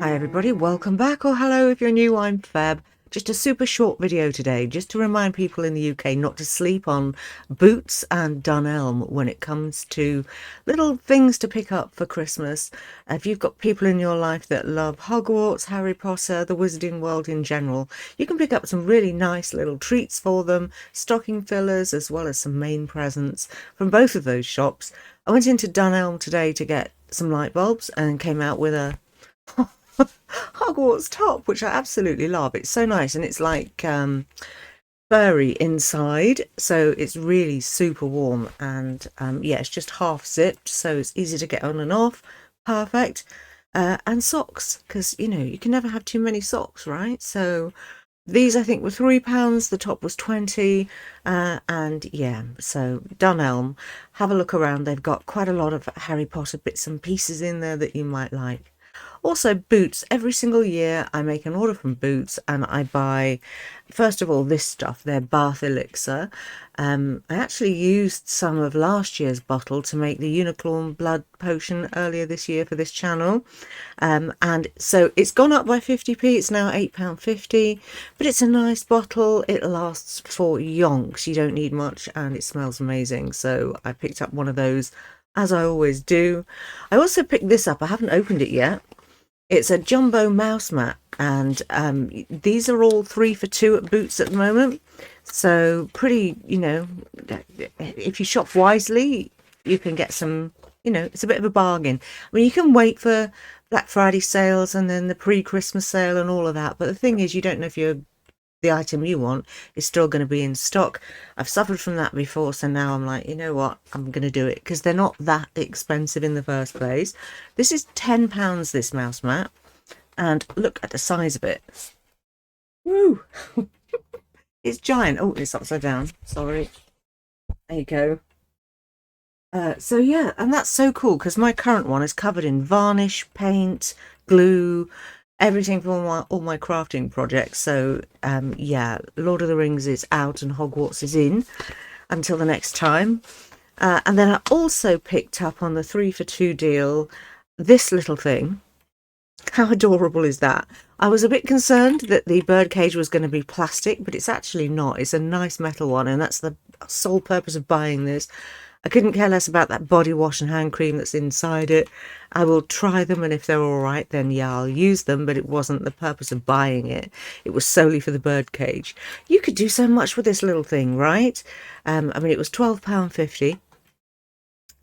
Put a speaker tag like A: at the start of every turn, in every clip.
A: Hi everybody, welcome back, or hello if you're new, I'm Feb. Just a super short video today, just to remind people in the UK not to sleep on Boots and Dunelm when it comes to little things to pick up for Christmas. If you've got people in your life that love Hogwarts, Harry Potter, the Wizarding World in general, you can pick up some really nice little treats for them, stocking fillers, as well as some main presents from both of those shops. I went into Dunelm today to get some light bulbs and came out with a Hogwarts top, which I absolutely love. It's so nice, and it's like furry inside, so it's really super warm. And yeah, it's just half zipped, so it's easy to get on and off. Perfect. And socks, because you can never have too many socks, right? So these I think were £3. The top was 20, and yeah. So Dunelm, have a look around. They've got quite a lot of Harry Potter bits and pieces in there that you might like. Also, Boots. Every single year I make an order from Boots and I buy, first of all, this stuff, their bath elixir. I actually used some of last year's bottle to make the unicorn blood potion earlier this year for this channel. And so it's gone up by 50p, it's now £8.50, but it's a nice bottle. It lasts for yonks, you don't need much, and it smells amazing. So I picked up one of those, as I always do. I also picked this up, I haven't opened it yet. It's a jumbo mouse mat, and these are all 3 for 2 at Boots at the moment. So pretty, if you shop wisely, you can get some, it's a bit of a bargain. I mean, you can wait for Black Friday sales and then the pre-Christmas sale and all of that. But the thing is, you don't know if the item you want is still going to be in stock. I've suffered from that before, so now I'm like, you know what, I'm going to do it, because they're not that expensive in the first place. This is £10, this mouse mat, and look at the size of it. Woo! It's giant. Oh, it's upside down, sorry. There you go. So yeah, and that's so cool, because my current one is covered in varnish, paint, glue, everything for all my crafting projects. So yeah, Lord of the Rings is out and Hogwarts is in until the next time. And then I also picked up on the 3 for 2 deal this little thing. How adorable is that? I was a bit concerned that the birdcage was going to be plastic, but it's actually not. It's a nice metal one, and that's the sole purpose of buying this. I couldn't care less about that body wash and hand cream that's inside it. I will try them, and if they're all right, then yeah, I'll use them, but it wasn't the purpose of buying it. It was solely for the birdcage. You could do so much with this little thing, right? I mean, it was £12.50.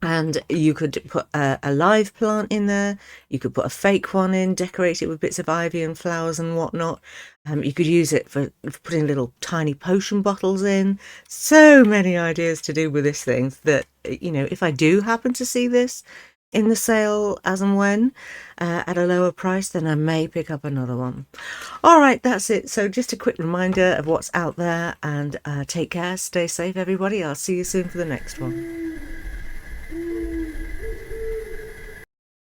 A: And you could put a live plant in there. You could put a fake one in, decorate it with bits of ivy and flowers and whatnot. You could use it for putting little tiny potion bottles in. So many ideas to do with this thing that, if I do happen to see this in the sale as and when at a lower price, then I may pick up another one. All right, that's it. So just a quick reminder of what's out there, and take care, stay safe, everybody. I'll see you soon for the next one.